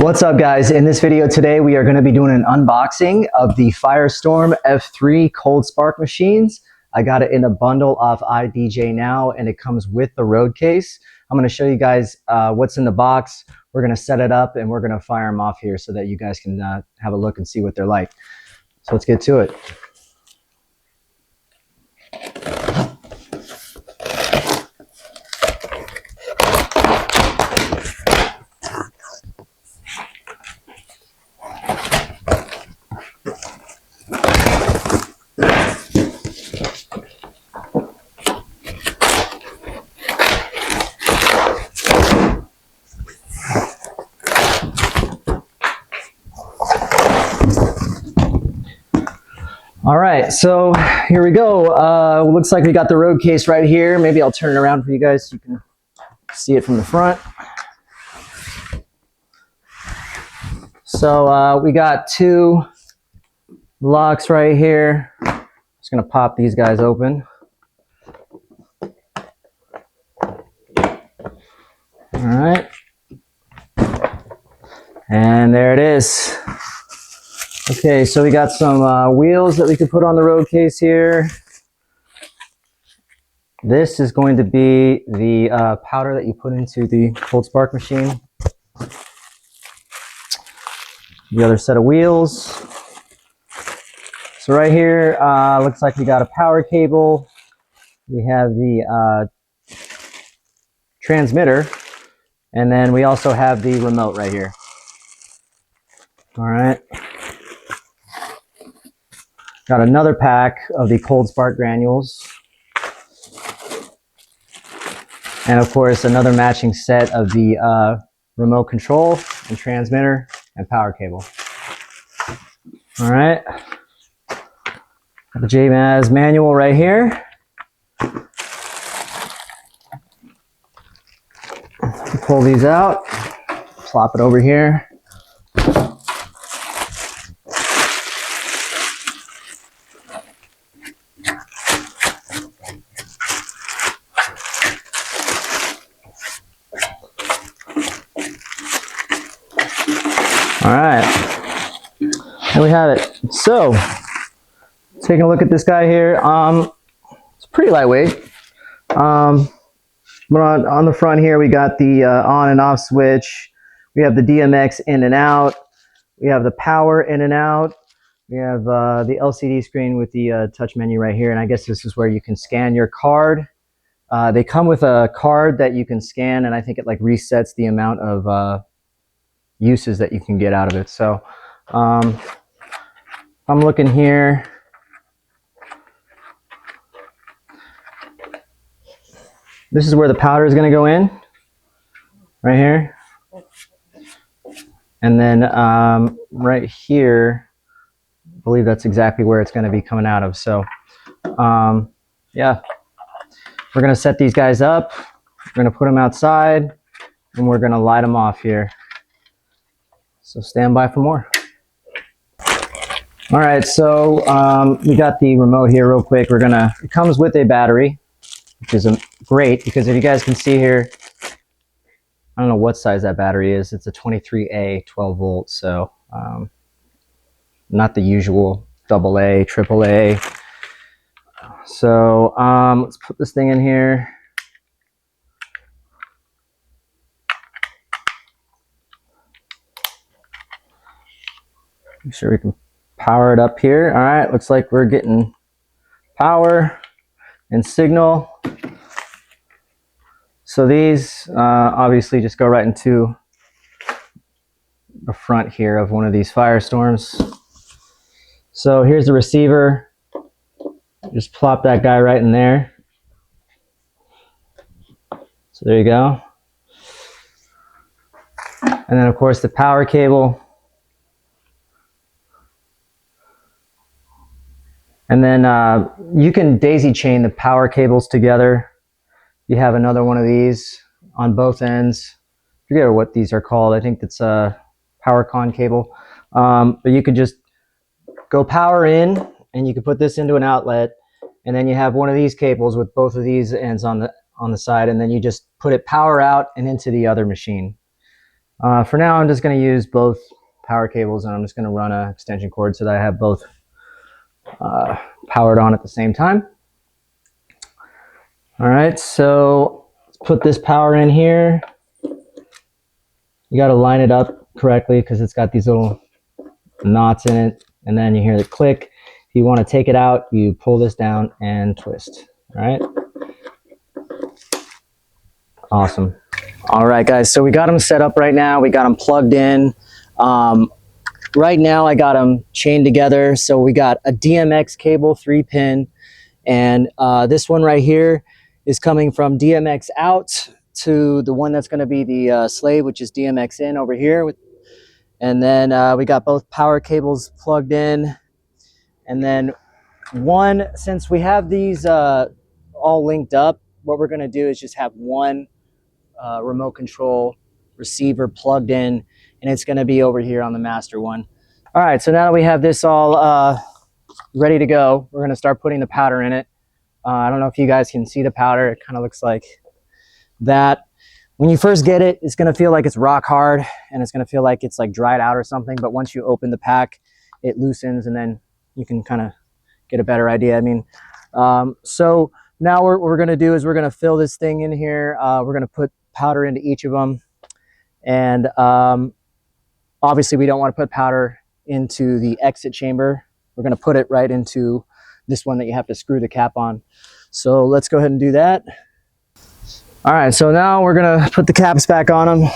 What's up, guys? In this video today we are going to be doing an unboxing of the Firestorm F4 cold spark machines. I got it in a bundle off IDJ Now and it comes with the road case. I'm going to show you guys what's in the box. We're going to set it up and we're going to fire them off here so that you guys can have a look and see what they're like. So let's get to it. All right, so here we go. Looks like we got the road case right here. Maybe I'll turn it around for you guys so you can see it from the front. So we got two locks right here. Just gonna pop these guys open. All right, and there it is. Okay, so we got some wheels that we could put on the road case here. This is going to be the powder that you put into the cold spark machine. The other set of wheels. So right here, looks like we got a power cable. We have the transmitter, and then we also have the remote right here. All right. Got another pack of the cold spark granules. And of course, another matching set of the remote control and transmitter and power cable. All right. Got the JMAZ manual right here. Pull these out, plop it over here. All right, and we have it. So, taking a look at this guy here, it's pretty lightweight. But on the front here, we got the on and off switch. We have the DMX in and out. We have the power in and out. We have the LCD screen with the touch menu right here, and I guess this is where you can scan your card. They come with a card that you can scan, and I think it like resets the amount of uses that you can get out of it. So I'm looking here. This is where the powder is going to go in, right here. And then right here, I believe that's exactly where it's going to be coming out of. So yeah, we're going to set these guys up. We're going to put them outside and we're going to light them off here. So stand by for more. All right, so we got the remote here real quick. It comes with a battery, which is great because if you guys can see here, I don't know what size that battery is. It's a 23A 12 volt, so not the usual AA, AAA. So let's put this thing in here. Make sure we can power it up here. All right, looks like we're getting power and signal. So these obviously just go right into the front here of one of these Firestorms. So here's the receiver. Just plop that guy right in there. So there you go. And then of course the power cable. And then you can daisy chain the power cables together. You have another one of these on both ends. I forget what these are called. I think it's a PowerCon cable. But you could just go power in and you can put this into an outlet. And then you have one of these cables with both of these ends on the side. And then you just put it power out and into the other machine. For now, I'm just going to use both power cables, and I'm just going to run an extension cord so that I have both powered on at the same time. All right, so let's put this power in here. You got to line it up correctly because it's got these little knots in it, and then you hear the click. If you want to take it out, you pull this down and twist. All right. Awesome. All right, guys, so we got them set up right now. We got them plugged in. Right now, I got them chained together. So we got a DMX cable, 3-pin, and this one right here is coming from DMX out to the one that's going to be the slave, which is DMX in over here. And then we got both power cables plugged in. And then since we have these all linked up, what we're going to do is just have one remote control receiver plugged in, and it's going to be over here on the master one. All right, so now that we have this all ready to go, we're going to start putting the powder in it. I don't know if you guys can see the powder. It kind of looks like that. When you first get it, it's going to feel like it's rock hard, and it's going to feel like it's like dried out or something. But once you open the pack, it loosens, and then you can kind of get a better idea. I mean, so now what we're going to do is we're going to fill this thing in here. We're going to put powder into each of them. And obviously, we don't want to put powder into the exit chamber. We're going to put it right into this one that you have to screw the cap on. So let's go ahead and do that. All right, so now we're going to put the caps back on them.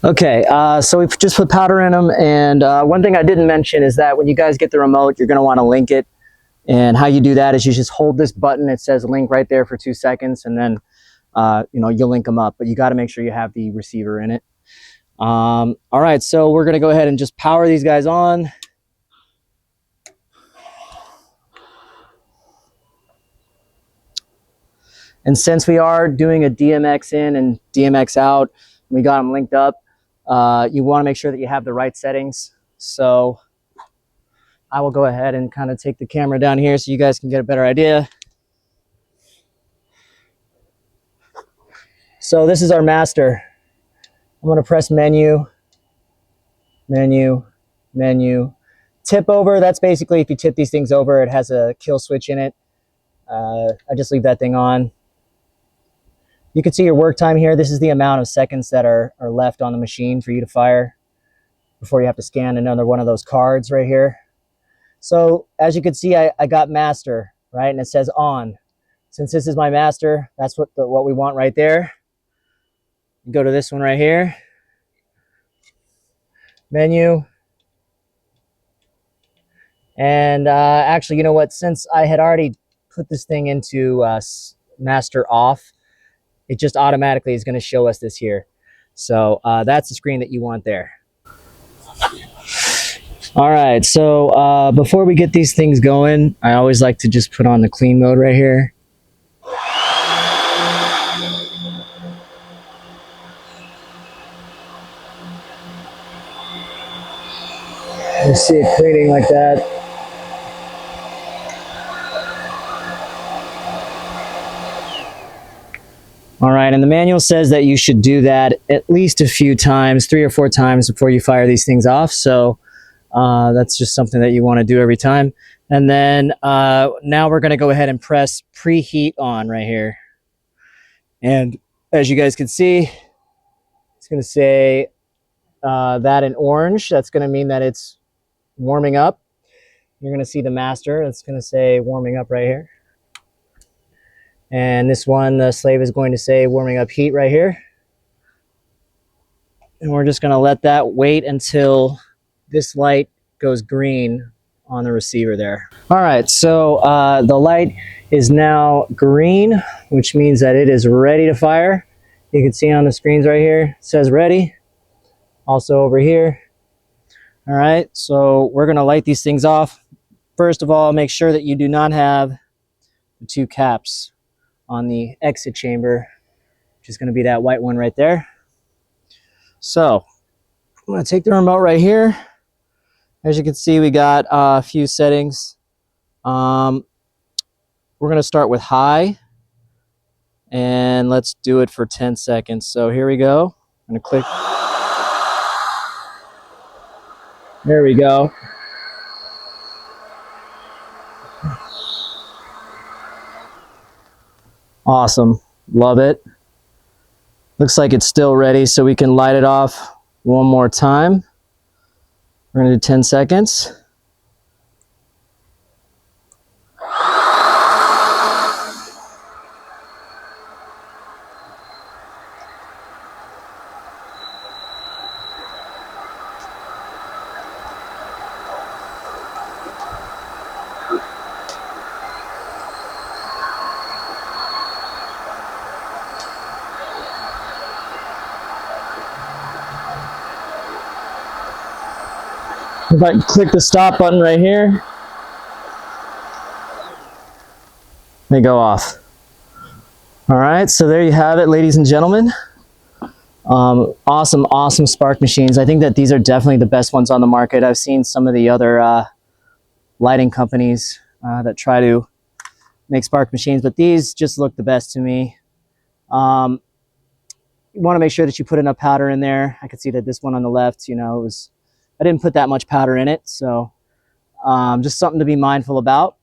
Okay, so we just put powder in them, and one thing I didn't mention is that when you guys get the remote, you're going to want to link it. And how you do that is you just hold this button. It says link right there for 2 seconds, and then you'll link them up. But you got to make sure you have the receiver in it. All right, so we're going to go ahead and just power these guys on. And since we are doing a DMX in and DMX out, we got them linked up. You want to make sure that you have the right settings. So I will go ahead and kind of take the camera down here so you guys can get a better idea. So this is our master. I'm going to press menu, menu, menu. Tip over, that's basically if you tip these things over, it has a kill switch in it. I just leave that thing on. You can see your work time here. This is the amount of seconds that are left on the machine for you to fire before you have to scan another one of those cards right here. So as you can see, I got master, right? And it says on. Since this is my master, that's what we want right there. Go to this one right here. Menu. And actually, you know what? Since I had already put this thing into master off, it just automatically is going to show us this here. So that's the screen that you want there. All right, so before we get these things going, I always like to just put on the clean mode right here. You see it cleaning like that. All right, and the manual says that you should do that at least a few times, 3 or 4 times before you fire these things off. So that's just something that you want to do every time. And then now we're going to go ahead and press preheat on right here. And as you guys can see, it's going to say that in orange. That's going to mean that it's warming up. You're going to see the master. It's going to say warming up right here. And this one, the slave is going to say warming up heat right here. And we're just going to let that wait until this light goes green on the receiver there. All right, so the light is now green, which means that it is ready to fire. You can see on the screens right here, it says ready. Also over here. All right, so we're going to light these things off. First of all, make sure that you do not have the 2 caps on the exit chamber, which is going to be that white one right there. So I'm going to take the remote right here. As you can see, we got a few settings. We're going to start with high, and let's do it for 10 seconds. So here we go. I'm going to click. There we go. Awesome. Love it. Looks like it's still ready, so we can light it off one more time. We're going to do 10 seconds. If I click the stop button right here, they go off. All right, so there you have it, ladies and gentlemen. Awesome spark machines. I think that these are definitely the best ones on the market. I've seen some of the other lighting companies that try to make spark machines, but these just look the best to me. You want to make sure that you put enough powder in there. I could see that this one on the left, you know, I didn't put that much powder in it, so just something to be mindful about.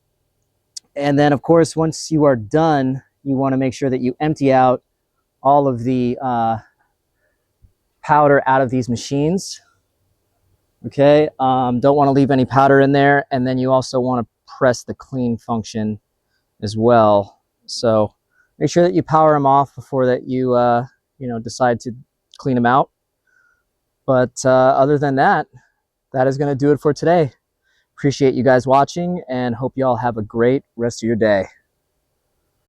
And then, of course, once you are done, you want to make sure that you empty out all of the powder out of these machines. Okay, don't want to leave any powder in there, and then you also want to press the clean function as well. So make sure that you power them off before that you decide to clean them out. But other than that, that is going to do it for today. Appreciate you guys watching and hope you all have a great rest of your day.